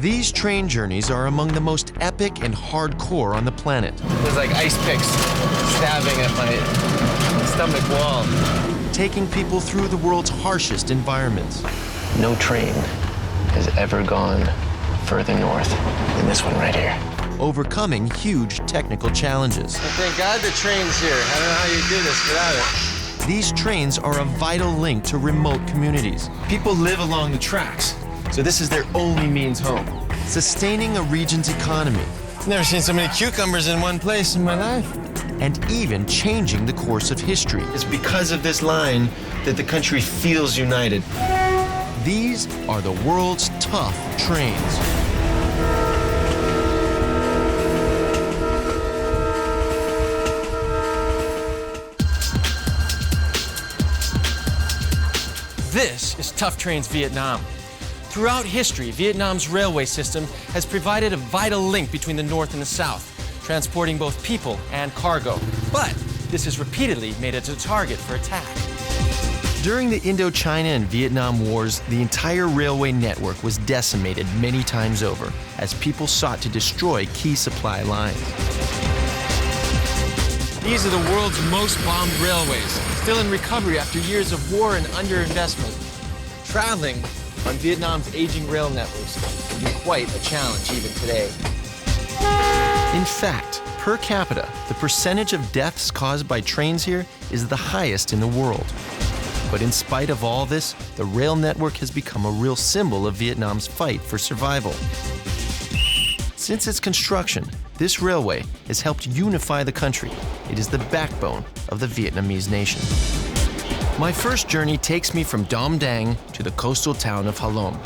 These train journeys are among the most epic and hardcore on the planet. There's like ice picks stabbing at my stomach wall. Taking people through the world's harshest environments. No train has ever gone further north than this one right here. Overcoming huge technical challenges. Thank God the train's here. I don't know how you do this without it. These trains are a vital link to remote communities. People live along the tracks, so this is their only means home. Sustaining a region's economy. I've never seen so many cucumbers in one place in my life. And even changing the course of history. It's because of this line that the country feels united. These are the world's tough trains. This is Tough Trains Vietnam. Throughout history, Vietnam's railway system has provided a vital link between the North and the South, transporting both people and cargo. But this has repeatedly made it a target for attack. During the Indochina and Vietnam Wars, the entire railway network was decimated many times over as people sought to destroy key supply lines. These are the world's most bombed railways, still in recovery after years of war and underinvestment. Traveling on Vietnam's aging rail networks can be quite a challenge even today. In fact, per capita, the percentage of deaths caused by trains here is the highest in the world. But in spite of all this, the rail network has become a real symbol of Vietnam's fight for survival. Since its construction, this railway has helped unify the country. It is the backbone of the Vietnamese nation. My first journey takes me from Dom Dang to the coastal town of Ha Long.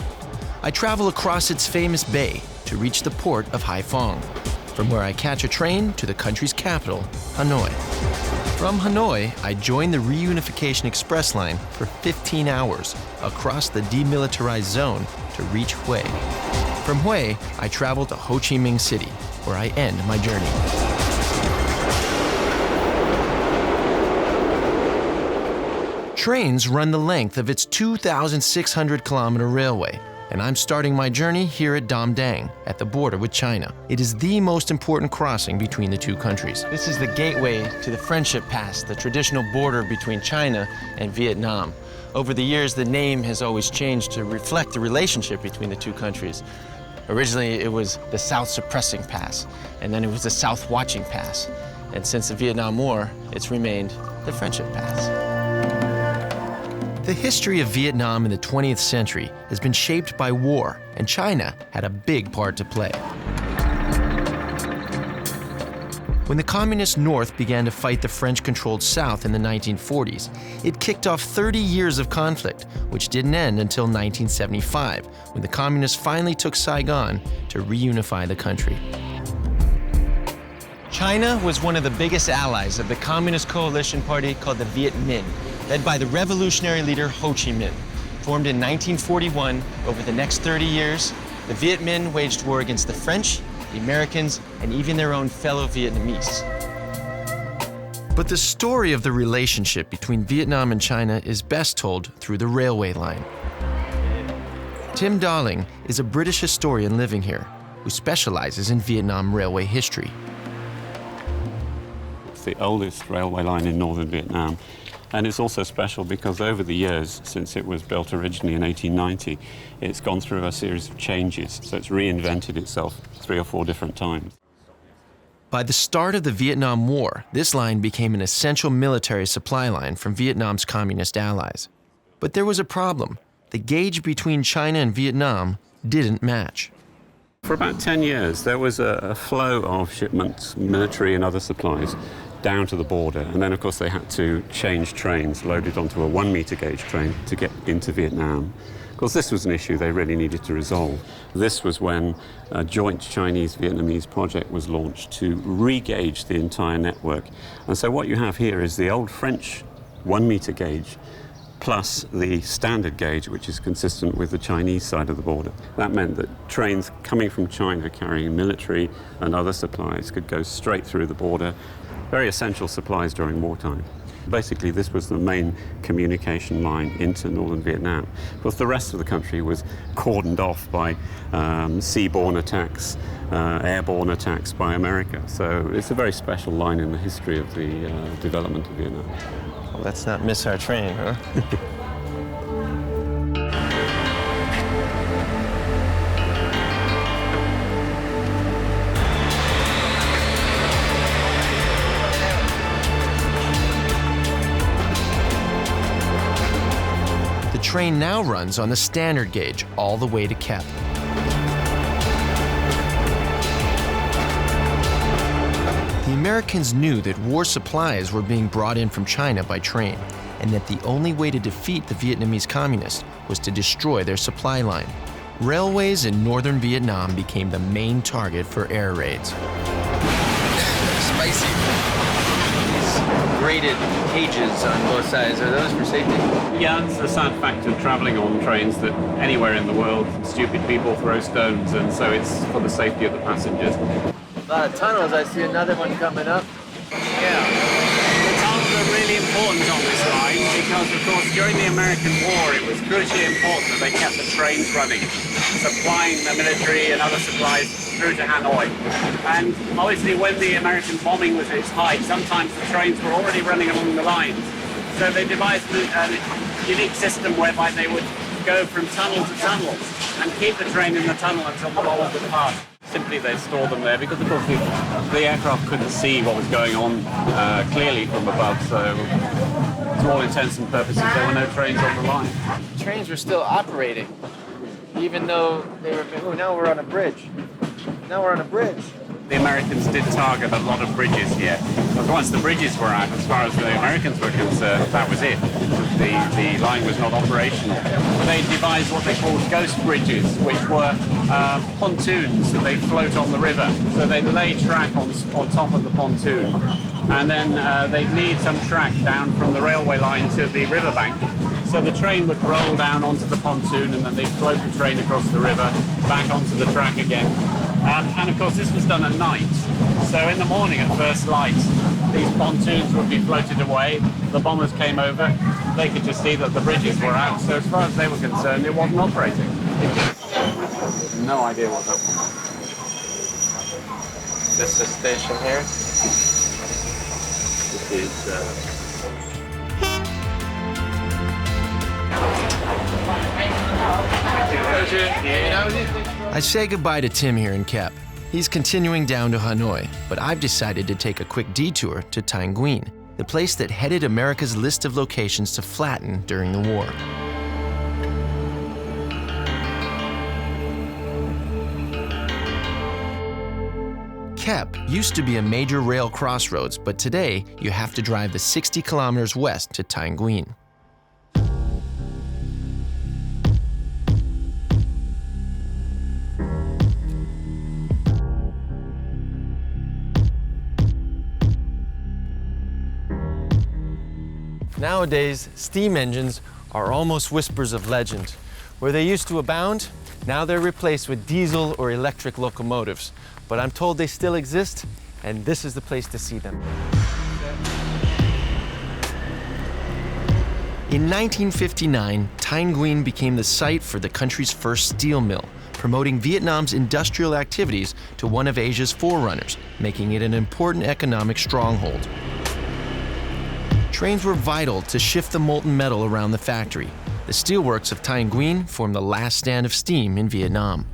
I travel across its famous bay to reach the port of Hai Phong, from where I catch a train to the country's capital, Hanoi. From Hanoi, I join the Reunification Express line for 15 hours across the demilitarized zone to reach Hue. From Hue, I travel to Ho Chi Minh City, where I end my journey. Trains run the length of its 2,600-kilometer railway, and I'm starting my journey here at Dom Dang, at the border with China. It is the most important crossing between the two countries. This is the gateway to the Friendship Pass, the traditional border between China and Vietnam. Over the years, the name has always changed to reflect the relationship between the two countries. Originally, it was the South Suppressing Pass, and then it was the South Watching Pass. And since the Vietnam War, it's remained the Friendship Pass. The history of Vietnam in the 20th century has been shaped by war, and China had a big part to play. When the Communist North began to fight the French-controlled South in the 1940s, it kicked off 30 years of conflict, which didn't end until 1975, when the Communists finally took Saigon to reunify the country. China was one of the biggest allies of the Communist coalition party called the Viet Minh, led by the revolutionary leader Ho Chi Minh. Formed in 1941, over the next 30 years, the Viet Minh waged war against the French, the Americans, and even their own fellow Vietnamese. But the story of the relationship between Vietnam and China is best told through the railway line. Tim Darling is a British historian living here who specializes in Vietnam railway history. It's the oldest railway line in northern Vietnam. And it's also special because over the years, since it was built originally in 1890, it's gone through a series of changes. So it's reinvented itself 3 or 4 different times. By the start of the Vietnam War, this line became an essential military supply line from Vietnam's communist allies. But there was a problem. The gauge between China and Vietnam didn't match. For about 10 years, there was a flow of shipments, military and other supplies, down to the border, and then of course they had to change trains loaded onto a 1-meter gauge train to get into Vietnam. Of course, this was an issue they really needed to resolve. This was when a joint Chinese-Vietnamese project was launched to re-gauge the entire network. And so what you have here is the old French 1-meter gauge plus the standard gauge, which is consistent with the Chinese side of the border. That meant that trains coming from China carrying military and other supplies could go straight through the border. Very essential supplies during wartime. Basically, this was the main communication line into northern Vietnam. Of course, the rest of the country was cordoned off by seaborne attacks, airborne attacks by America. So it's a very special line in the history of the development of Vietnam. Well, let's not miss our train, huh? The train now runs on the standard gauge all the way to Kep. The Americans knew that war supplies were being brought in from China by train, and that the only way to defeat the Vietnamese communists was to destroy their supply line. Railways in northern Vietnam became the main target for air raids. Spicy. These braided cages on both sides, are those for safety? Yeah, it's a sad fact of travelling on trains that anywhere in the world, stupid people throw stones, and so it's for the safety of the passengers. A lot of tunnels. I see another one coming up. Yeah, the tunnels are really important on this line because, of course, during the American War, it was crucially important that they kept the trains running, supplying the military and other supplies through to Hanoi. And obviously, when the American bombing was at its height, sometimes the trains were already running along the lines. So they devised a unique system whereby they would go from tunnel to tunnel and keep the train in the tunnel until the bomb would pass. Simply they store them there because, of course, the aircraft couldn't see what was going on clearly from above, so to all intents and purposes there were no trains on the line. Trains were still operating, even though they were... Oh, now we're on a bridge. Now we're on a bridge. The Americans did target a lot of bridges here. But once the bridges were out, as far as the Americans were concerned, that was it. The line was not operational. They devised what they called ghost bridges, which were pontoons that they float on the river. So they lay track on top of the pontoon. And then they'd need some track down from the railway line to the riverbank. So the train would roll down onto the pontoon and then they'd float the train across the river, back onto the track again. And of course this was done at night. So in the morning at first light, these pontoons would be floated away. The bombers came over. They could just see that the bridges were out. So as far as they were concerned, it wasn't operating. No idea what that was. This is the station here. This is... I say goodbye to Tim here in Kep. He's continuing down to Hanoi, but I've decided to take a quick detour to Thanh Nguyen, the place that headed America's list of locations to flatten during the war. Kep used to be a major rail crossroads, but today you have to drive the 60 kilometers west to Thanh Nguyen. Nowadays, steam engines are almost whispers of legend. Where they used to abound, now they're replaced with diesel or electric locomotives. But I'm told they still exist, and this is the place to see them. In 1959, Thanh Nguyen became the site for the country's first steel mill, promoting Vietnam's industrial activities to one of Asia's forerunners, making it an important economic stronghold. Trains were vital to shift the molten metal around the factory. The steelworks of Thanh Nguyen formed the last stand of steam in Vietnam.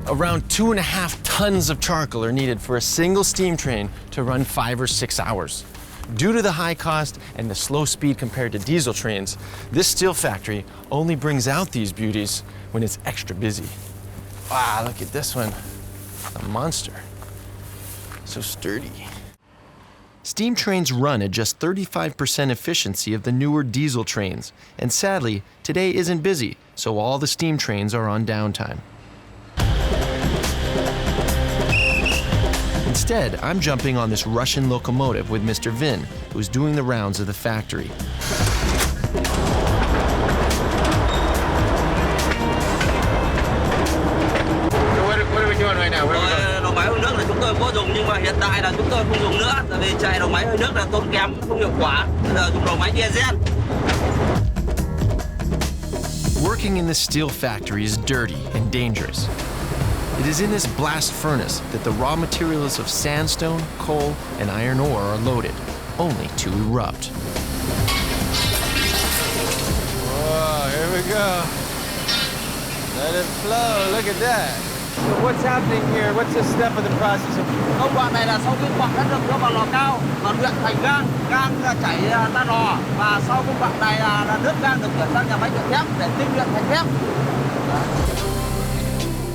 Around 2.5 tons of charcoal are needed for a single steam train to run 5 or 6 hours. Due to the high cost and the slow speed compared to diesel trains, this steel factory only brings out these beauties when it's extra busy. Wow, look at this one. A monster. So sturdy. Steam trains run at just 35% efficiency of the newer diesel trains, and sadly, today isn't busy, so all the steam trains are on downtime. Instead, I'm jumping on this Russian locomotive with Mr. Vin, who's doing the rounds of the factory. So what are we doing right now? Where are we going? dùng nhưng mà hiện tại là chúng tôi không dùng nữa, tại vì chạy đầu máy hơi nước là tốn kém, không hiệu quả. Bây giờ dùng đầu máy diesel. Working in this steel factory is dirty and dangerous. It is in this blast furnace that the raw materials of sandstone, coal, and iron ore are loaded, only to erupt. Whoa, here we go. Let it flow, look at that. So what's happening here? What's the step of the process of... Công đoạn này là sau khi quặng đã được đưa vào lò cao và luyện thành gang, gang chảy ra lò, và sau công đoạn này là nước gang được chuyển sang nhà máy luyện thép để tinh luyện thành thép.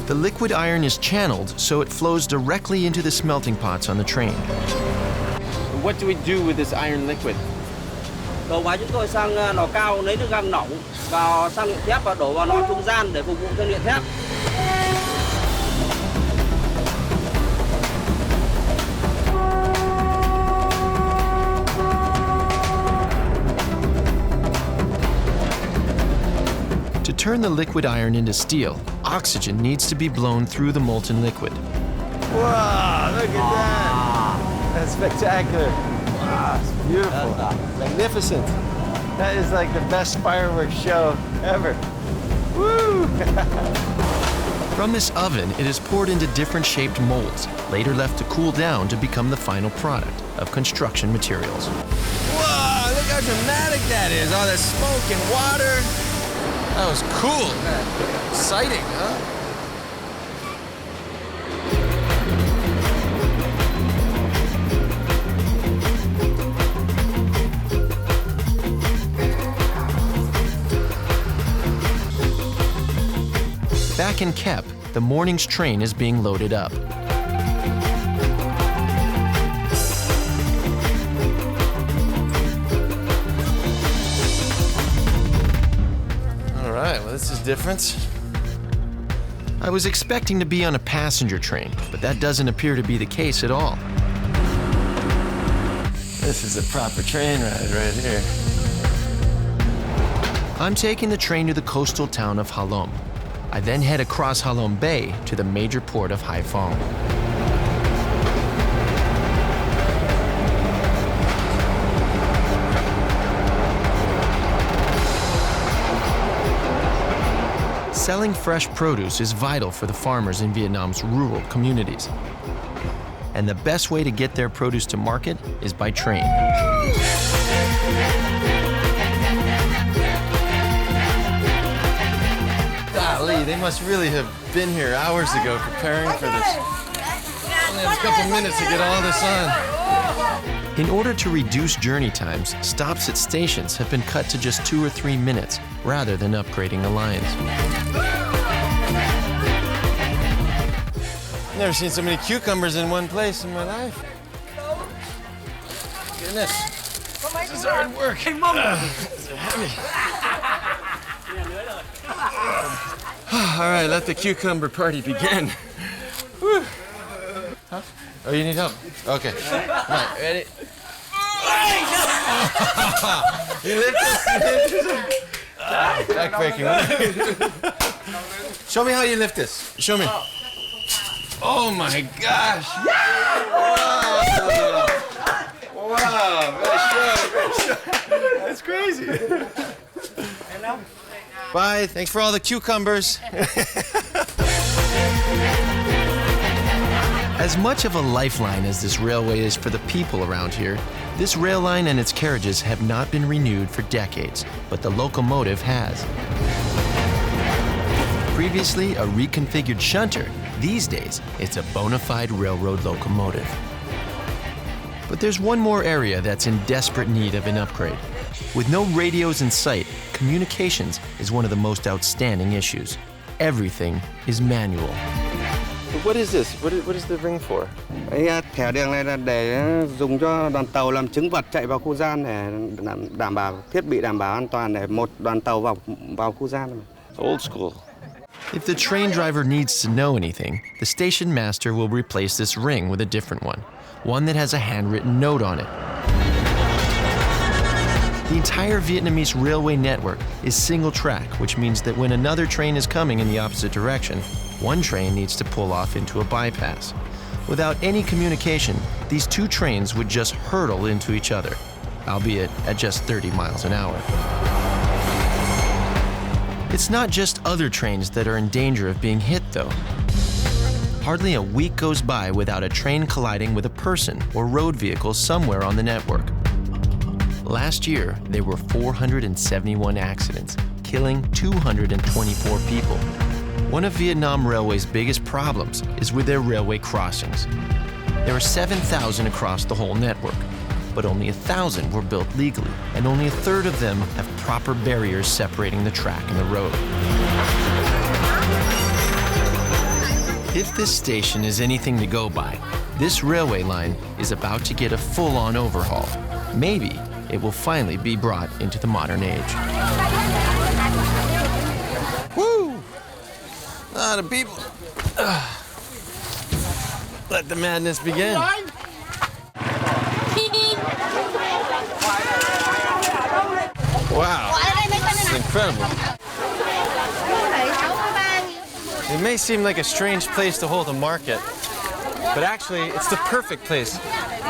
The liquid iron is channeled so it flows directly into the smelting pots on the train. What do we do with this iron liquid? Đầu máy chúng tôi sang lò cao lấy nước gang nóng vào sang luyện thép và đổ vào lò trung gian để phục vụ cho luyện thép. To turn the liquid iron into steel, oxygen needs to be blown through the molten liquid. Wow, look at that. That's spectacular. Wow, it's beautiful. Magnificent. That is like the best fireworks show ever. Woo! From this oven, it is poured into different shaped molds, later left to cool down to become the final product of construction materials. Whoa, look how dramatic that is. All that smoke and water. That was cool. Exciting, huh? Back in Kep, the morning's train is being loaded up. All right, well, this is different. I was expecting to be on a passenger train, but that doesn't appear to be the case at all. This is a proper train ride right here. I'm taking the train to the coastal town of Halong. I then head across Halong Bay to the major port of Haiphong. Selling fresh produce is vital for the farmers in Vietnam's rural communities. And the best way to get their produce to market is by train. Golly, they must really have been here hours ago preparing for this. Only have a couple minutes to get all this on. In order to reduce journey times, stops at stations have been cut to just 2 or 3 minutes rather than upgrading the lines. Never seen so many cucumbers in one place in my life. Goodness, this is hard work. These are heavy. All right, let the cucumber party begin. Whew. Huh? Oh, you need help? Okay. All right, ready? You lift this? Backbreaking. Show me how you lift this. Show me. Oh my gosh! Wow! Wow! Very strong. That's crazy. Bye. Thanks for all the cucumbers. As much of a lifeline as this railway is for the people around here, this rail line and its carriages have not been renewed for decades, but the locomotive has. Previously a reconfigured shunter, these days it's a bona fide railroad locomotive. But there's one more area that's in desperate need of an upgrade. With no radios in sight, communications is one of the most outstanding issues. Everything is manual. What is this? What is the ring for? Cái thẻ đường này là để dùng cho đoàn tàu làm chứng vật chạy vào khu gian để đảm bảo thiết bị đảm bảo an toàn để một đoàn tàu vào khu gian. Old school. If the train driver needs to know anything, the station master will replace this ring with a different one that has a handwritten note on it. The entire Vietnamese railway network is single track, which means that when another train is coming in the opposite direction, one train needs to pull off into a bypass. Without any communication, these two trains would just hurtle into each other, albeit at just 30 miles an hour. It's not just other trains that are in danger of being hit, though. Hardly a week goes by without a train colliding with a person or road vehicle somewhere on the network. Last year, there were 471 accidents, killing 224 people. One of Vietnam Railway's biggest problems is with their railway crossings. There are 7,000 across the whole network, but only 1,000 were built legally, and only a third of them have proper barriers separating the track and the road. If this station is anything to go by, this railway line is about to get a full-on overhaul. Maybe it will finally be brought into the modern age. Woo! A lot of people. Let the madness begin. Wow, this is incredible. It may seem like a strange place to hold a market, but actually it's the perfect place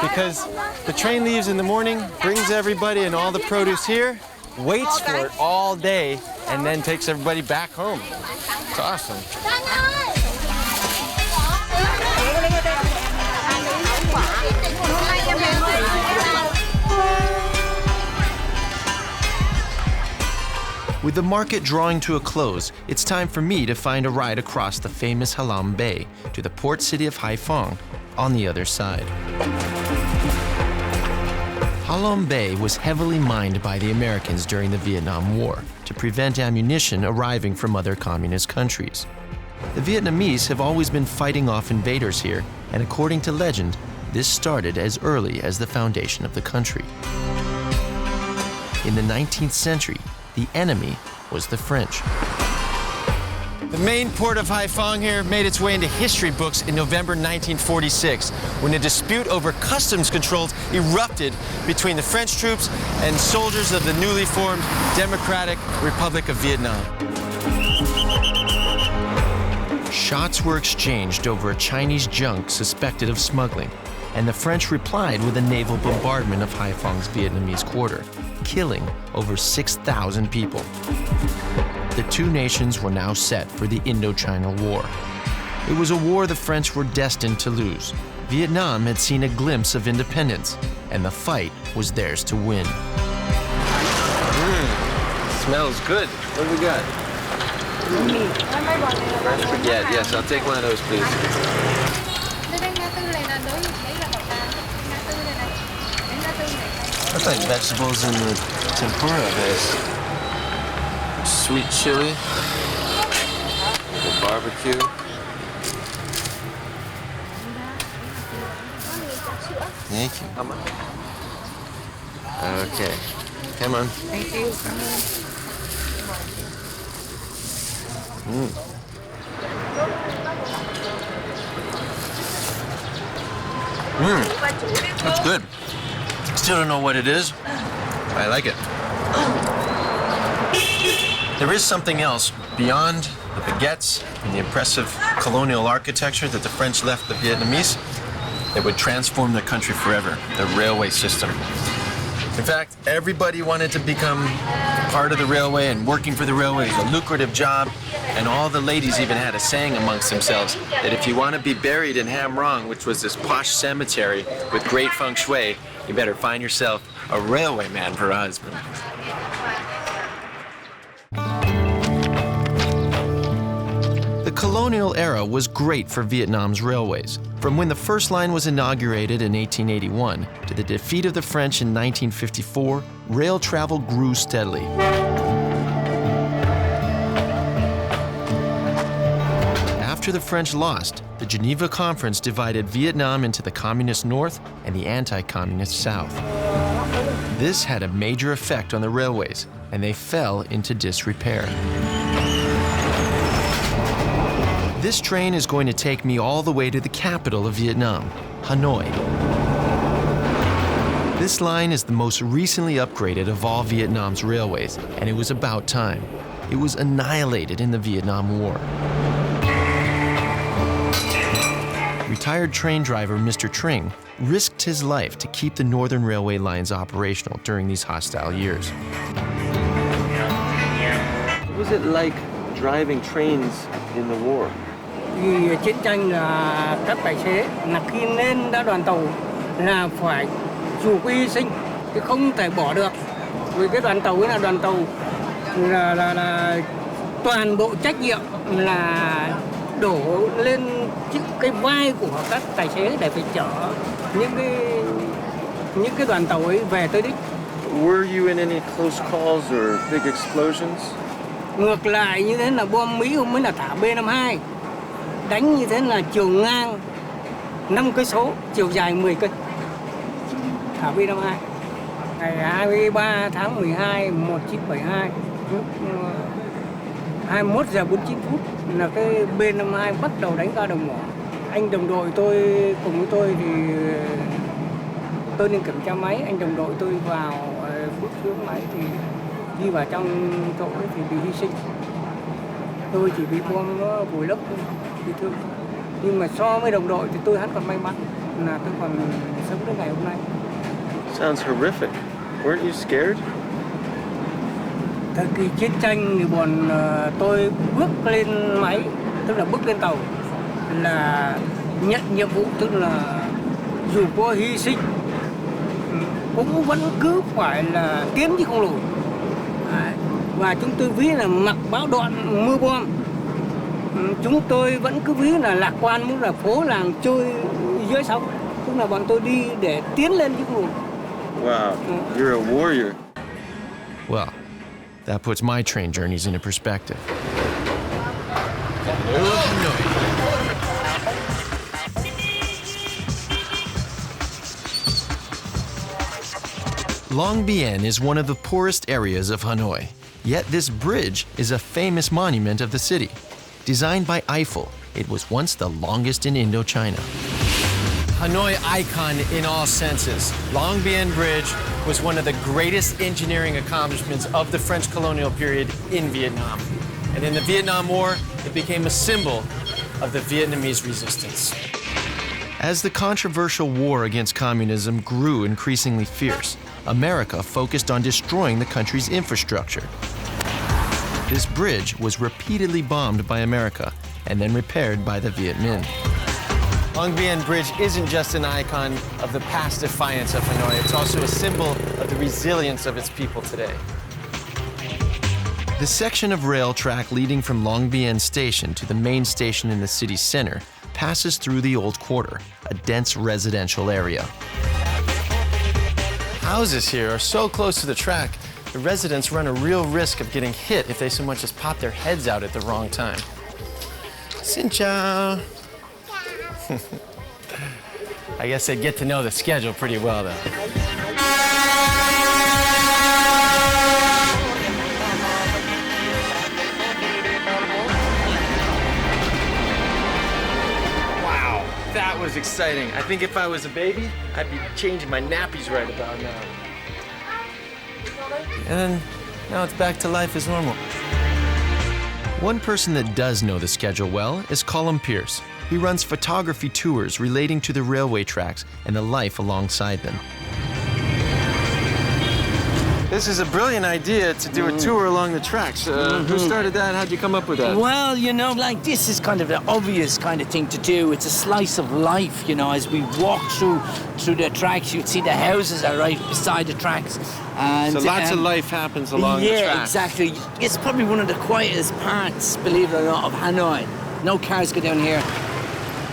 because the train leaves in the morning, brings everybody and all the produce here, waits for it all day, and then takes everybody back home. It's awesome. With the market drawing to a close, it's time for me to find a ride across the famous Ha Long Bay to the port city of Haiphong on the other side. Ha Long Bay was heavily mined by the Americans during the Vietnam War to prevent ammunition arriving from other communist countries. The Vietnamese have always been fighting off invaders here, and according to legend, this started as early as the foundation of the country. In the 19th century, the enemy was the French. The main port of Haiphong here made its way into history books in November 1946, when a dispute over customs controls erupted between the French troops and soldiers of the newly formed Democratic Republic of Vietnam. Shots were exchanged over a Chinese junk suspected of smuggling, and the French replied with a naval bombardment of Haiphong's Vietnamese quarter, killing over 6,000 people. The two nations were now set for the Indochina War. It was a war the French were destined to lose. Vietnam had seen a glimpse of independence, and the fight was theirs to win. Smells good. What do we got? French baguette. Yes, I'll take one of those, please. That's like vegetables in the tempura base. Sweet chili, the barbecue. Thank you. Okay, come on. Thank you. That's good. Still don't know what it is. I like it. There is something else beyond the baguettes and the impressive colonial architecture that the French left the Vietnamese that would transform their country forever, the railway system. In fact, everybody wanted to become part of the railway, and working for the railway is a lucrative job, and all the ladies even had a saying amongst themselves that if you want to be buried in Ham Rong, which was this posh cemetery with great feng shui, you better find yourself a railway man for a husband. The colonial era was great for Vietnam's railways. From when the first line was inaugurated in 1881 to the defeat of the French in 1954, rail travel grew steadily. After the French lost, the Geneva Conference divided Vietnam into the Communist North and the anti-Communist South. This had a major effect on the railways, and they fell into disrepair. This train is going to take me all the way to the capital of Vietnam, Hanoi. This line is the most recently upgraded of all Vietnam's railways, and it was about time. It was annihilated in the Vietnam War. retired train driver Mr. Tring risked his life to keep the Northern Railway lines operational during these hostile years. What was it like driving trains in the war? Vì chiến tranh là các tài xế là khi lên đã đoàn tàu là phải dù có hy sinh thì không thể bỏ được. Vì cái đoàn tàu ấy là đoàn tàu là toàn bộ trách nhiệm là đổ lên cái vai của các tài xế để phải chở những cái đoàn tàu ấy về tới đích. Were you in any close calls or big explosions? Ngược lại như thế là bom Mỹ hôm mới là thả B-52. Đánh như thế là chiều ngang 5 cây số, chiều dài 10 cây. Thả B-52. Ngày 23 tháng 12 1972 lúc 21 giờ 49 phút là cái B-52 bắt đầu đánh ra đồng mỏ. Anh đồng đội tôi cùng với tôi thì tôi nên kiểm tra máy, anh đồng đội tôi vào bước xuống máy thì đi vào trong chỗ thì bị hy sinh. Tôi chỉ bị bom nó vùi lấp, bị thương. Nhưng mà so với đồng đội thì tôi hắn còn may mắn là tôi còn sống đến ngày hôm nay. Sounds horrific. Weren't you scared? Thời kỳ chiến tranh thì bọn tôi bước lên máy, tức là bước lên tàu là nhận nhiệm vụ, tức là dù có hy sinh cũng vẫn cứ phải là tiến chứ không lùi. Và chúng tôi ví là mặc báo đoạn mưa bom. Chúng tôi vẫn cứ ví là lạc quan, muốn là phố làng trôi dưới sóng. Tức là bọn tôi đi để tiến lên chứ không lùi. Wow, you're a warrior. Well, that puts my train journeys into perspective. Long Bien is one of the poorest areas of Hanoi. Yet this bridge is a famous monument of the city. Designed by Eiffel, it was once the longest in Indochina. Hanoi icon in all senses, Long Bien Bridge was one of the greatest engineering accomplishments of the French colonial period in Vietnam. And in the Vietnam War, it became a symbol of the Vietnamese resistance. As the controversial war against communism grew increasingly fierce, America focused on destroying the country's infrastructure. This bridge was repeatedly bombed by America and then repaired by the Viet Minh. Long Bien Bridge isn't just an icon of the past defiance of Hanoi, it's also a symbol of the resilience of its people today. The section of rail track leading from Long Bien Station to the main station in the city's center passes through the Old Quarter, a dense residential area. Houses here are so close to the track, the residents run a real risk of getting hit if they so much as pop their heads out at the wrong time. Xin chào. I guess they get to know the schedule pretty well, though. Wow, that was exciting. I think if I was a baby, I'd be changing my nappies right about now. And now it's back to life as normal. One person that does know the schedule well is Colin Pierce. He runs photography tours relating to the railway tracks and the life alongside them. This is a brilliant idea to do a tour along the tracks. Who started that? How'd you come up with that? Well, you know, like this is kind of the obvious kind of thing to do. It's a slice of life, you know, as we walk through the tracks, you'd see the houses are right beside the tracks. And, so lots of life happens along the tracks. Yeah, exactly. It's probably one of the quietest parts, believe it or not, of Hanoi. No cars go down here.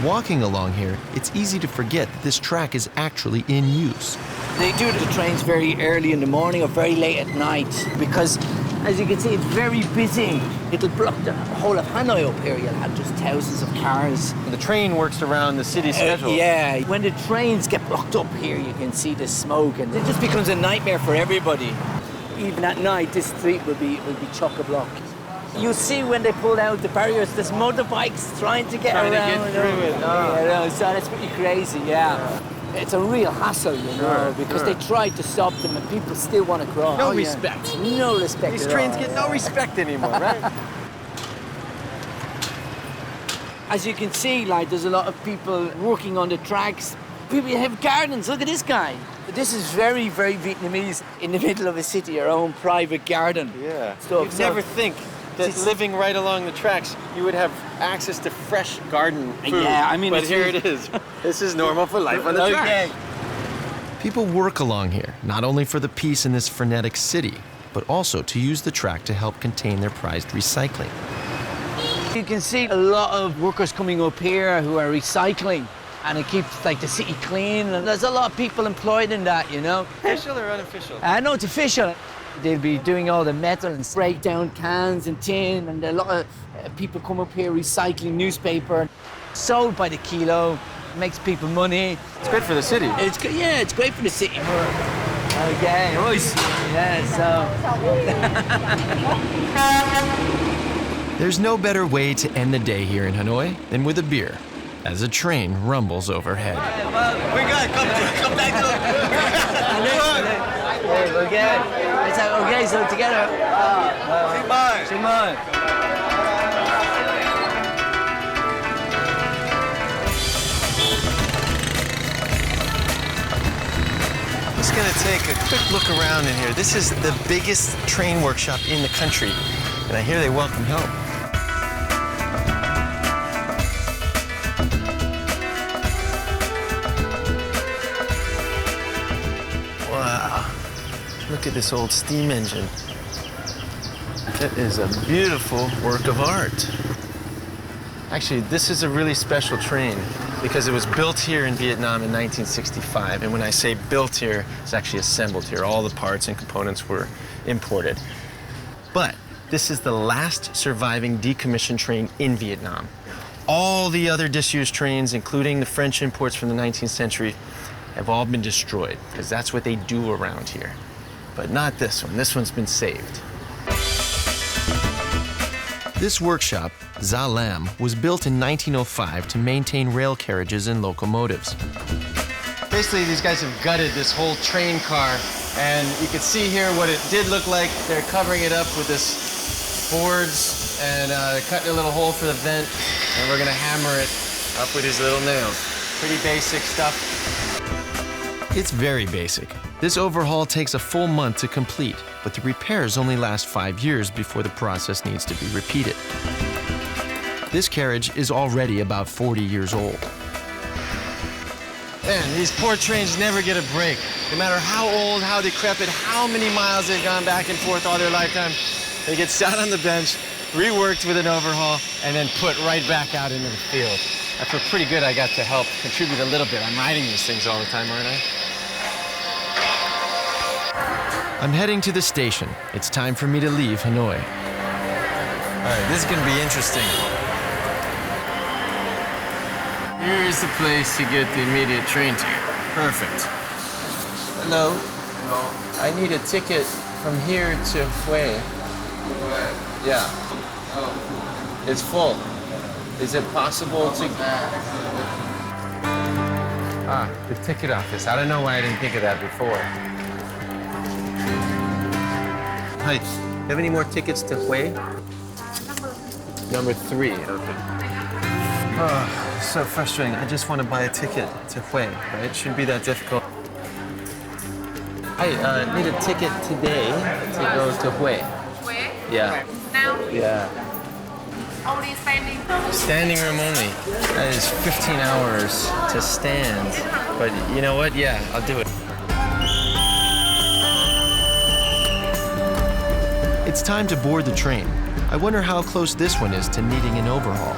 Walking along here, it's easy to forget that this track is actually in use. They do the trains very early in the morning or very late at night because, as you can see, it's very busy. It'll block the whole of Hanoi up here. You'll have just thousands of cars. The train works around the city schedule. Yeah, when the trains get blocked up here, you can see the smoke, and it just becomes a nightmare for everybody. Even at night, this street will be chock-a-block. You see when they pull out the barriers, there's motorbikes trying to get around. Trying to get through it. Oh. Yeah, so that's pretty crazy, yeah. It's a real hassle, you know, because they tried to stop them and people still want to cross. No respect. No respect. These trains get no respect anymore, right? As you can see, like, there's a lot of people working on the tracks. People have gardens. Look at this guy. This is very, very Vietnamese. In the middle of a city, your own private garden. Yeah. Stuff. You'd never think that living right along the tracks, you would have access to fresh garden food. Yeah, I mean, but here it is. This is normal for life on the tracks. People work along here, not only for the peace in this frenetic city, but also to use the track to help contain their prized recycling. You can see a lot of workers coming up here who are recycling, and it keeps like the city clean. And there's a lot of people employed in that, you know. Official or unofficial? No, it's official. They'll be doing all the metal and break down cans and tin, and a lot of people come up here recycling newspaper, sold by the kilo, makes people money. It's good for the city. It's good, yeah, it's great for the city. Okay, yeah, so. There's no better way to end the day here in Hanoi than with a beer, as a train rumbles overhead. We got come back to Okay, okay, so together. Chi Minh. Just gonna take a quick look around in here. This is the biggest train workshop in the country, and I hear they welcome help. Wow, look at this old steam engine. That is a beautiful work of art. Actually, this is a really special train because it was built here in Vietnam in 1965. And when I say built here, it's actually assembled here. All the parts and components were imported. But this is the last surviving decommissioned train in Vietnam. All the other disused trains, including the French imports from the 19th century, have all been destroyed because that's what they do around here. But not this one. This one's been saved. This workshop, Za Lam, was built in 1905 to maintain rail carriages and locomotives. Basically, these guys have gutted this whole train car, and you can see here what it did look like. They're covering it up with this boards, and cutting a little hole for the vent, and we're gonna hammer it up with these little nails. Pretty basic stuff. It's very basic. This overhaul takes a full month to complete, but the repairs only last 5 years before the process needs to be repeated. This carriage is already about 40 years old. Man, these poor trains never get a break. No matter how old, how decrepit, how many miles they've gone back and forth all their lifetime, they get sat on the bench, reworked with an overhaul, and then put right back out into the field. I feel pretty good I got to help contribute a little bit. I'm riding these things all the time, aren't I? I'm heading to the station. It's time for me to leave Hanoi. All right, this is gonna be interesting. Here's the place to get the immediate train to. Perfect. Hello. I need a ticket from here to Hue. Yeah. It's full. Is it possible to... Ah, the ticket office. I don't know why I didn't think of that before. Hi, do you have any more tickets to Hue? Number 3, okay. Oh, so frustrating. I just want to buy a ticket to Hue, right? It shouldn't be that difficult. I need a ticket today to go to Hue. Hue? Yeah. Now? Yeah. Only standing? Standing room only. That is 15 hours to stand. But you know what? Yeah, I'll do it. It's time to board the train. I wonder how close this one is to needing an overhaul.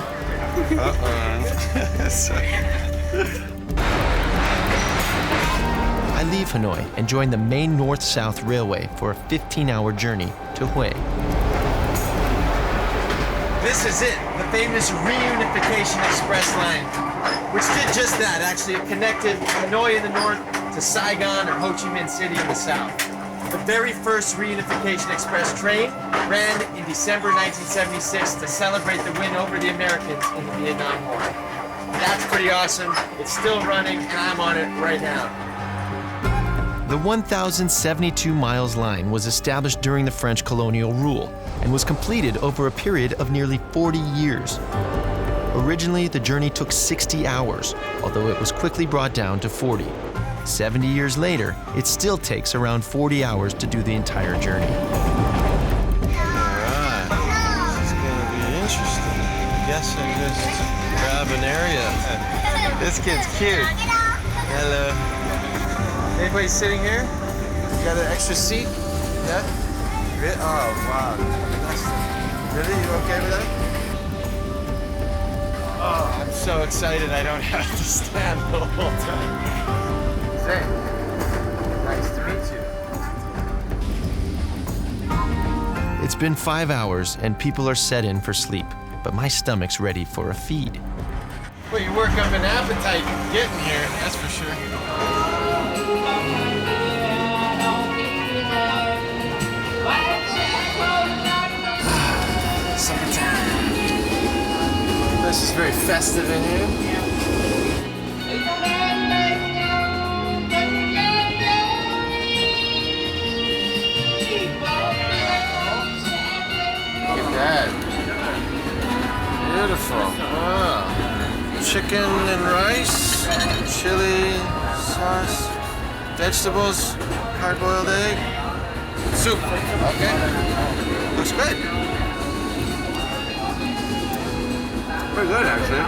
I leave Hanoi and join the main North-South Railway for a 15-hour journey to Hue. This is it, the famous Reunification Express line, which did just that. Actually, it connected Hanoi in the north to Saigon or Ho Chi Minh City in the south. The very first Reunification Express train ran in December 1976 to celebrate the win over the Americans in the Vietnam War. That's pretty awesome. It's still running, and I'm on it right now. The 1,072 miles line was established during the French colonial rule and was completed over a period of nearly 40 years. Originally, the journey took 60 hours, although it was quickly brought down to 40. 70 years later, it still takes around 40 hours to do the entire journey. Alright, this is gonna be interesting. I guess I just grab an area. This kid's cute. Hello. Anybody sitting here? You got an extra seat? Yeah? Oh, wow. Really? You okay with that? Oh, I'm so excited I don't have to stand the whole time. Zane, nice to meet you. It's been 5 hours and people are set in for sleep, but my stomach's ready for a feed. Well, you work up an appetite getting here, that's for sure. Summertime. This is very festive in here. Look at that. Beautiful. Wow. Chicken and rice, chili, sauce, vegetables, hard-boiled egg, soup. Okay. Looks good. Pretty good, actually.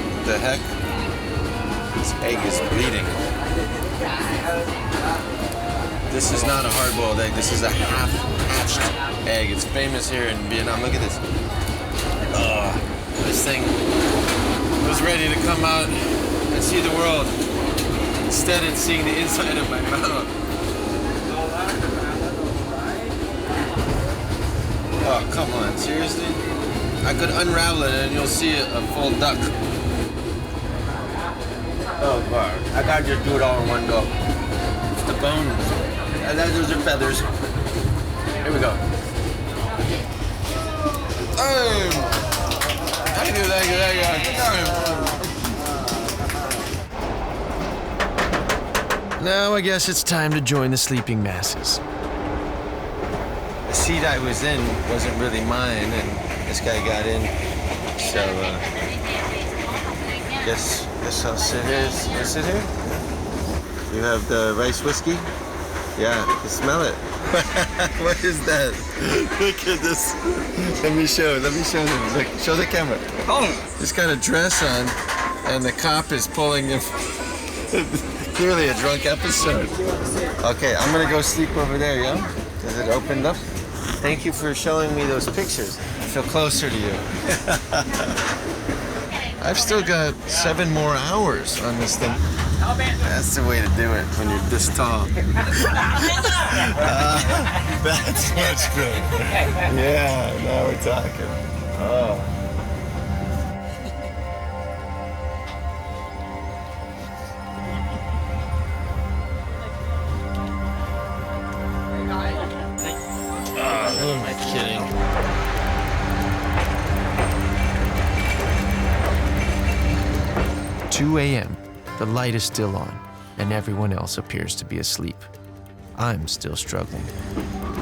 What the heck? This egg is bleeding. This is not a hard-boiled egg. This is a half-hatched egg. It's famous here in Vietnam. Look at this. This thing was ready to come out and see the world. Instead, it's seeing the inside of my mouth. Oh, come on. Seriously? I could unravel it and you'll see a full duck. Oh, God. I gotta just do it all in one go. It's the bones. And then those are feathers. Here we go. Thank you. Now I guess it's time to join the sleeping masses. The seat I was in wasn't really mine, and this guy got in. So, guess I'll sit here. You sit here? You have the rice whiskey? Yeah, you can smell it. What is that? Look at this. Let me show them. Look, show the camera. Oh! He's got a dress on, and the cop is pulling him. Clearly a drunk episode. Okay, I'm gonna go sleep over there, yeah? Is it opened up? Thank you for showing me those pictures. I feel closer to you. I've still got 7 more hours on this thing. That's the way to do it when you're this tall. That's much good. Yeah, now we're talking. Oh. Who am I kidding? 2 a.m. The light is still on, and everyone else appears to be asleep. I'm still struggling.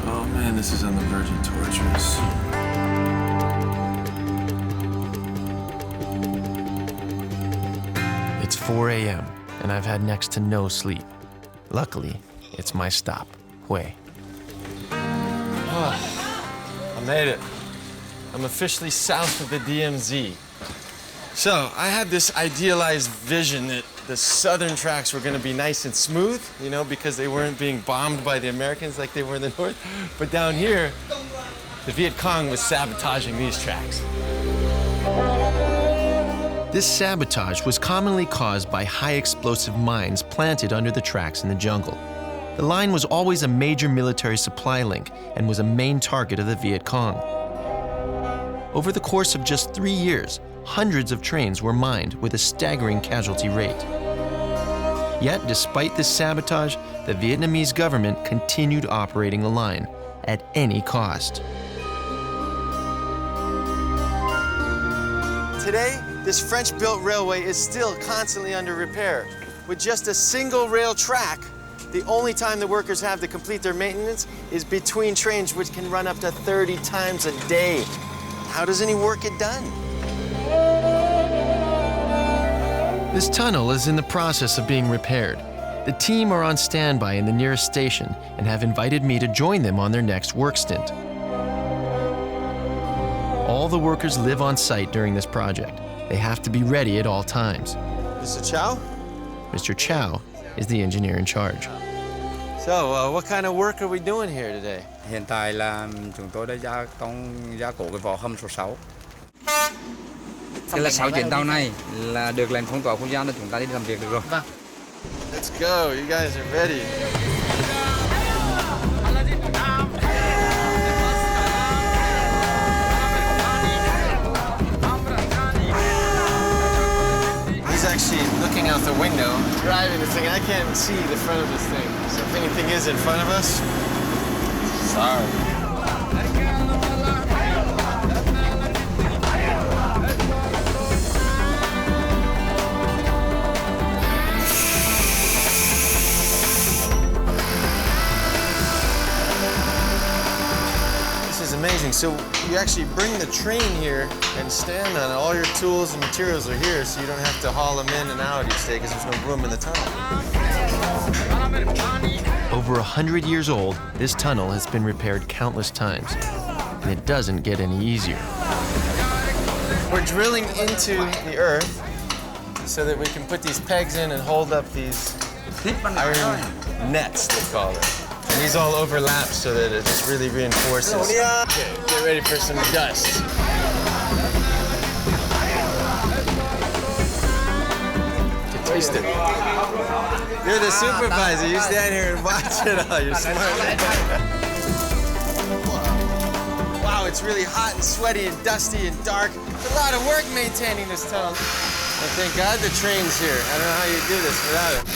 Oh man, this is on the verge of torturous. It's 4 a.m., and I've had next to no sleep. Luckily, it's my stop, Hue. Oh, I made it. I'm officially south of the DMZ. So I had this idealized vision that the southern tracks were going to be nice and smooth, you know, because they weren't being bombed by the Americans like they were in the north. But down here, the Viet Cong was sabotaging these tracks. This sabotage was commonly caused by high explosive mines planted under the tracks in the jungle. The line was always a major military supply link and was a main target of the Viet Cong. Over the course of just 3 years, hundreds of trains were mined with a staggering casualty rate. Yet, despite this sabotage, the Vietnamese government continued operating the line at any cost. Today, this French-built railway is still constantly under repair. with just a single rail track, the only time the workers have to complete their maintenance is between trains, which can run up to 30 times a day. How does any work get done? This tunnel is in the process of being repaired. The team are on standby in the nearest station and have invited me to join them on their next work stint. All the workers live on site during this project. They have to be ready at all times. Mr. Chow? Mr. Chow is the engineer in charge. So, what kind of work are we doing here today? Hiện tại là chúng tôi đã gia cố cái vỏ hầm số 6. Cái là 6 chuyến tàu này là được lệnh phong tỏa không gian để chúng ta đi làm việc được rồi. Let's go, you guys are ready. He's actually looking out the window, driving this thing. I can't see the front of this thing. So if anything is in front of us, sorry. This is amazing. So you actually bring the train here and stand on it. All your tools and materials are here, so you don't have to haul them in and out each day because there's no room in the tunnel. Over 100 years old, this tunnel has been repaired countless times, and it doesn't get any easier. We're drilling into the earth so that we can put these pegs in and hold up these iron nets, they call it. And these all overlap so that it just really reinforces. Okay, get ready for some dust. Get taste it. You're the supervisor. You stand here and watch it all. You're smart. Wow, it's really hot and sweaty and dusty and dark. It's a lot of work maintaining this tunnel. And thank God the train's here. I don't know how you do this without it.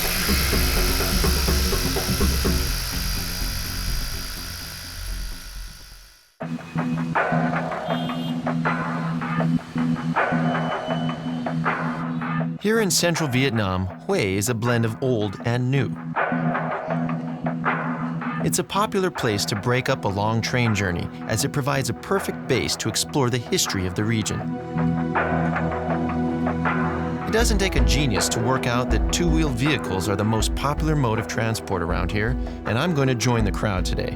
Here in central Vietnam, Hue is a blend of old and new. It's a popular place to break up a long train journey as it provides a perfect base to explore the history of the region. It doesn't take a genius to work out that two-wheeled vehicles are the most popular mode of transport around here, and I'm going to join the crowd today.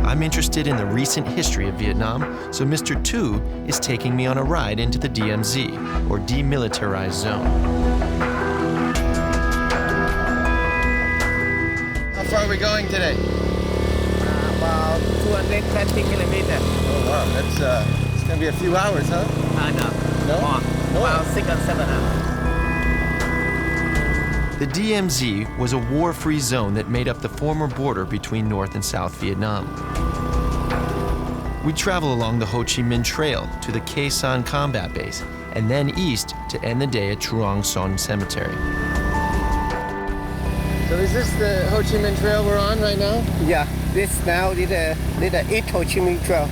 I'm interested in the recent history of Vietnam, so Mr. Tu is taking me on a ride into the DMZ, or Demilitarized Zone. How far are we going today? About 220 kilometers. Oh wow, that's it's gonna be a few hours, huh? No. No? No. About 6 or 7 hours. The DMZ was a war-free zone that made up the former border between North and South Vietnam. We'd travel along the Ho Chi Minh Trail to the Khe Sanh combat base, and then east to end the day at Truong Son Cemetery. So is this the Ho Chi Minh Trail we're on right now? Yeah, this now is the East Ho Chi Minh Trail.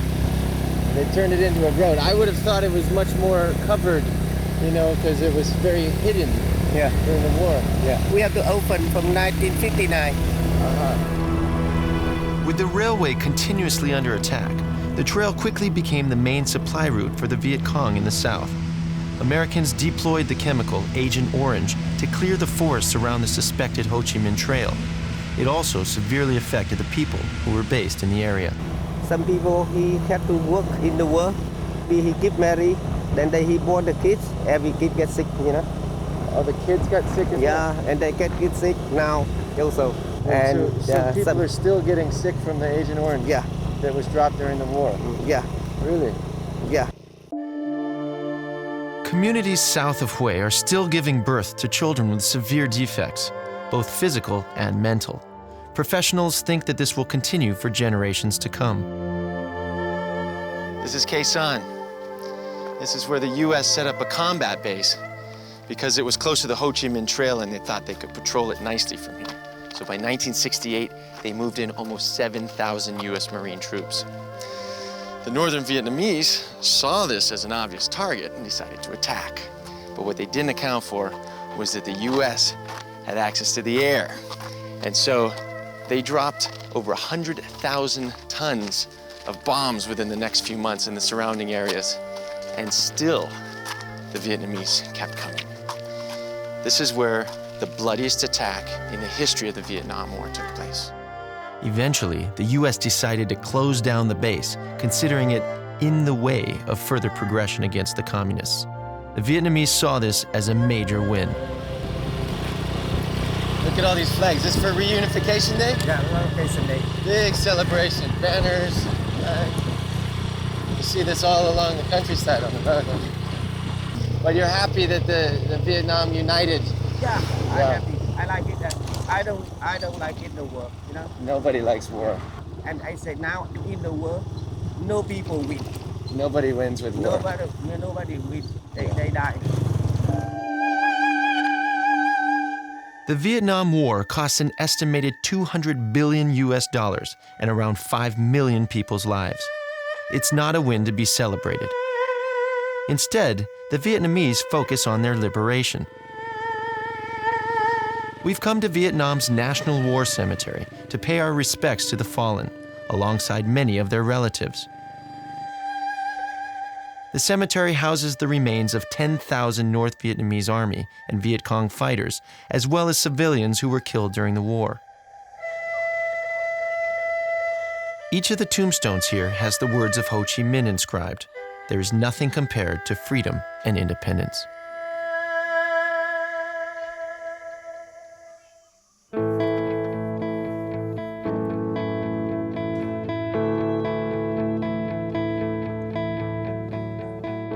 They turned it into a road. I would have thought it was much more covered, you know, because it was very hidden. Yeah. During the war. Yeah. We have to open from 1959. With the railway continuously under attack, the trail quickly became the main supply route for the Viet Cong in the south. Americans deployed the chemical Agent Orange to clear the forests around the suspected Ho Chi Minh Trail. It also severely affected the people who were based in the area. Some people, he had to work in the war. He get married, then he born the kids. Every kid gets sick, you know. Oh, the kids got sick as well? Yeah, and they get sick now also. And so people are still getting sick from the Agent Orange? Yeah. That was dropped during the war? Yeah. Really? Yeah. Communities south of Hue are still giving birth to children with severe defects, both physical and mental. Professionals think that this will continue for generations to come. This is Khe Sanh. This is where the U.S. set up a combat base because it was close to the Ho Chi Minh Trail and they thought they could patrol it nicely from here. So by 1968, they moved in almost 7,000 U.S. Marine troops. The northern Vietnamese saw this as an obvious target and decided to attack. But what they didn't account for was that the U.S. had access to the air. And so they dropped over 100,000 tons of bombs within the next few months in the surrounding areas. And still, the Vietnamese kept coming. This is where the bloodiest attack in the history of the Vietnam War took place. Eventually, the U.S. decided to close down the base, considering it in the way of further progression against the communists. The Vietnamese saw this as a major win. Look at all these flags. This for Reunification Day? Yeah, Reunification Day. Big celebration, banners. You see this all along the countryside on the road. But you're happy that the Vietnam united. Yeah, I'm happy. I like it. I don't like it the war, you know. Nobody likes war. And I say now in the world, no people win. Nobody wins with war. Nobody win. They die. The Vietnam War cost an estimated $200 billion and around 5 million people's lives. It's not a win to be celebrated. Instead, the Vietnamese focus on their liberation. We've come to Vietnam's National War Cemetery to pay our respects to the fallen, alongside many of their relatives. The cemetery houses the remains of 10,000 North Vietnamese Army and Viet Cong fighters, as well as civilians who were killed during the war. Each of the tombstones here has the words of Ho Chi Minh inscribed. There is nothing compared to freedom and independence.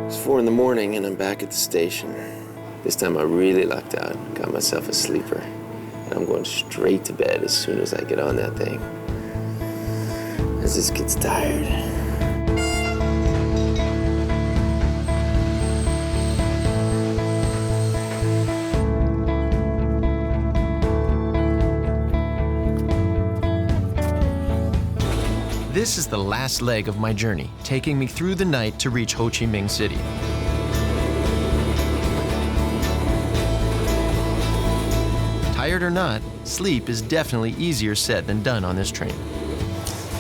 It's 4 in the morning and I'm back at the station. This time I really lucked out, got myself a sleeper. And I'm going straight to bed as soon as I get on that thing. As this gets tired. This is the last leg of my journey, taking me through the night to reach Ho Chi Minh City. Tired or not, sleep is definitely easier said than done on this train.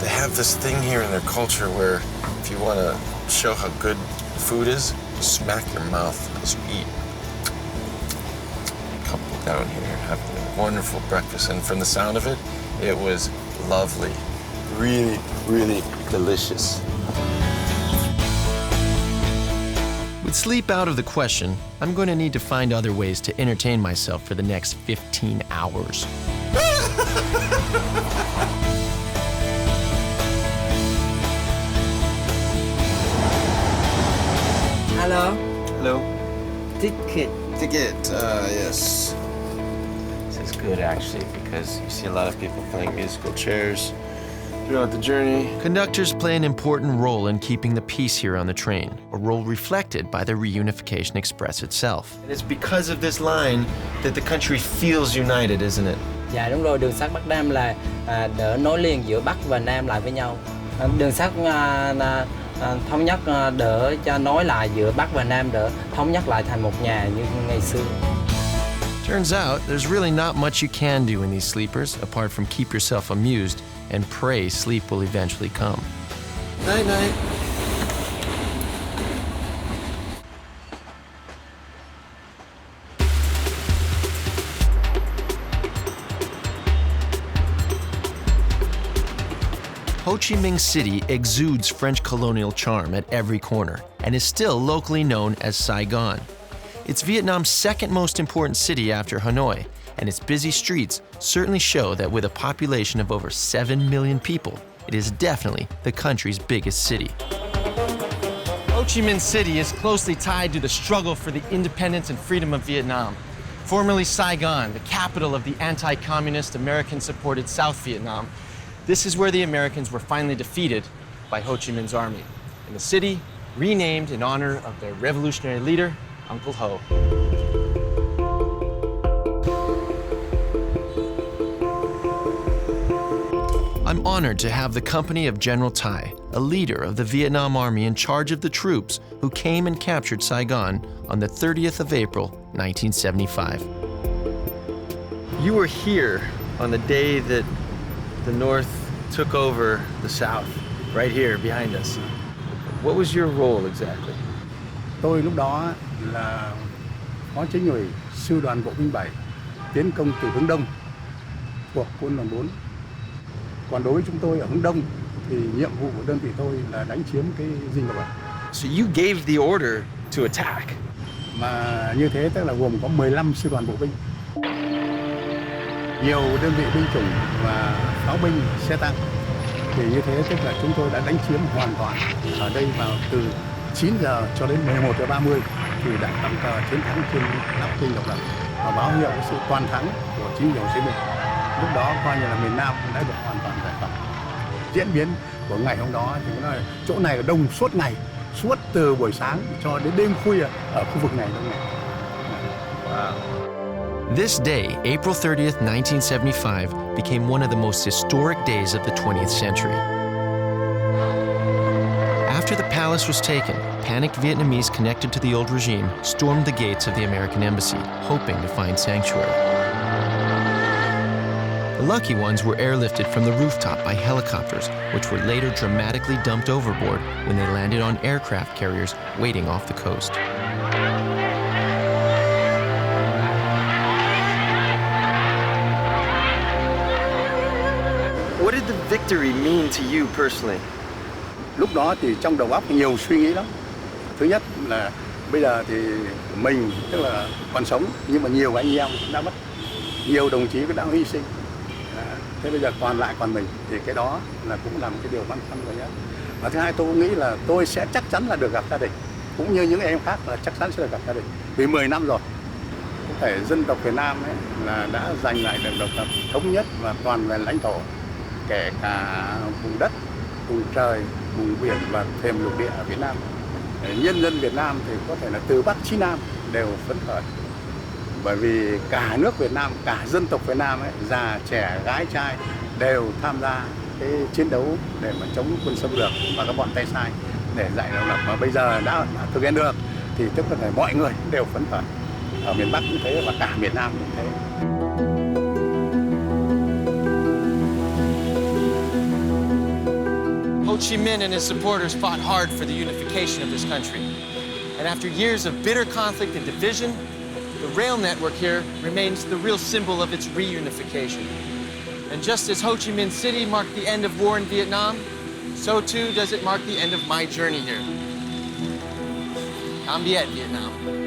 They have this thing here in their culture where if you want to show how good food is, you smack your mouth as you eat. A couple down here having a wonderful breakfast, and from the sound of it, it was lovely. Really, really delicious. With sleep out of the question, I'm going to need to find other ways to entertain myself for the next 15 hours. Hello. Hello. Ticket. Ticket, yes. This is good actually because you see a lot of people playing musical chairs throughout the journey. Conductors play an important role in keeping the peace here on the train, a role reflected by the Reunification Express itself. And it's because of this line that the country feels united, isn't it? Dạ đúng rồi, đường sắt Bắc Nam là đỡ nối liền giữa Bắc và Nam lại với nhau. Đường sắt thống nhất đỡ cho nối lại giữa Bắc và Nam, đỡ thống nhất lại thành một nhà như ngày xưa. Turns out, there's really not much you can do in these sleepers, apart from keep yourself amused and pray sleep will eventually come. Night, night. Ho Chi Minh City exudes French colonial charm at every corner and is still locally known as Saigon. It's Vietnam's second most important city after Hanoi, and its busy streets certainly show that with a population of over 7 million people, it is definitely the country's biggest city. Ho Chi Minh City is closely tied to the struggle for the independence and freedom of Vietnam. Formerly Saigon, the capital of the anti-communist American-supported South Vietnam, this is where the Americans were finally defeated by Ho Chi Minh's army, and the city renamed in honor of their revolutionary leader, Uncle Ho. I'm honored to have the company of General Thai, a leader of the Vietnam Army in charge of the troops who came and captured Saigon on the 30th of April, 1975. You were here on the day that the North took over the South, right here behind us. What was your role exactly? Tôi lúc đó là phó chính ủy sư đoàn bộ binh 7 tiến công từ hướng Đông thuộc quân đoàn 4. Còn đối với chúng tôi ở hướng Đông thì nhiệm vụ của đơn vị tôi là đánh chiếm cái dinh độc lập. So you gave the order to attack. Mà như thế tức là gồm có 15 sư đoàn bộ binh, nhiều đơn vị binh chủng và pháo binh, xe tăng. Thì như thế tức là chúng tôi đã đánh chiếm hoàn toàn ở đây vào từ 9 giờ cho đến 11 giờ 30 thì đã tắm cờ chiến thắng trên nắp dinh độc lập và báo hiệu sự toàn thắng của chính quyền Chí Minh. Lúc đó coi như là miền Nam đã được hoàn toàn giải phóng. Diễn biến của ngày hôm đó thì nói là chỗ này đông suốt ngày, suốt từ buổi sáng cho đến đêm khuya ở khu vực này đông này. Wow. This day, April 30th, 1975, became one of the most historic days of the 20th century. After the palace was taken, panicked Vietnamese connected to the old regime stormed the gates of the American embassy, hoping to find sanctuary. The lucky ones were airlifted from the rooftop by helicopters, which were later dramatically dumped overboard when they landed on aircraft carriers waiting off the coast. What did the victory mean to you personally? Lúc đó thì trong đầu óc nhiều suy nghĩ lắm. Thứ nhất là bây giờ thì mình tức là còn sống nhưng mà nhiều anh em đã mất, nhiều đồng chí cũng đã hy sinh. Thế bây giờ còn lại còn mình thì cái đó là cũng là một cái điều băn khoăn của nhất. Và thứ hai tôi nghĩ là tôi sẽ chắc chắn là được gặp gia đình, cũng như những em khác là chắc chắn sẽ được gặp gia đình. Vì 10 năm rồi, có thể dân tộc Việt Nam ấy là đã giành lại được độc lập, thống nhất và toàn vẹn lãnh thổ, kể cả vùng đất, vùng trời, vùng biển và thềm lục địa ở Việt Nam. Nhân dân Việt Nam thì có thể là từ Bắc chí Nam đều phấn khởi. Bởi vì cả nước Việt Nam, cả dân tộc Việt Nam ấy, già, trẻ, gái, trai đều tham gia cái chiến đấu để mà chống quân xâm lược và các bọn tay sai để giành độc lập. Mà bây giờ đã thực hiện được thì tức là mọi người đều phấn khởi. Ở miền Bắc cũng thế và cả miền Nam cũng thế. Ho Chi Minh and his supporters fought hard for the unification of this country. And after years of bitter conflict and division, the rail network here remains the real symbol of its reunification. And just as Ho Chi Minh City marked the end of war in Vietnam, so too does it mark the end of my journey here. Amidst, Vietnam.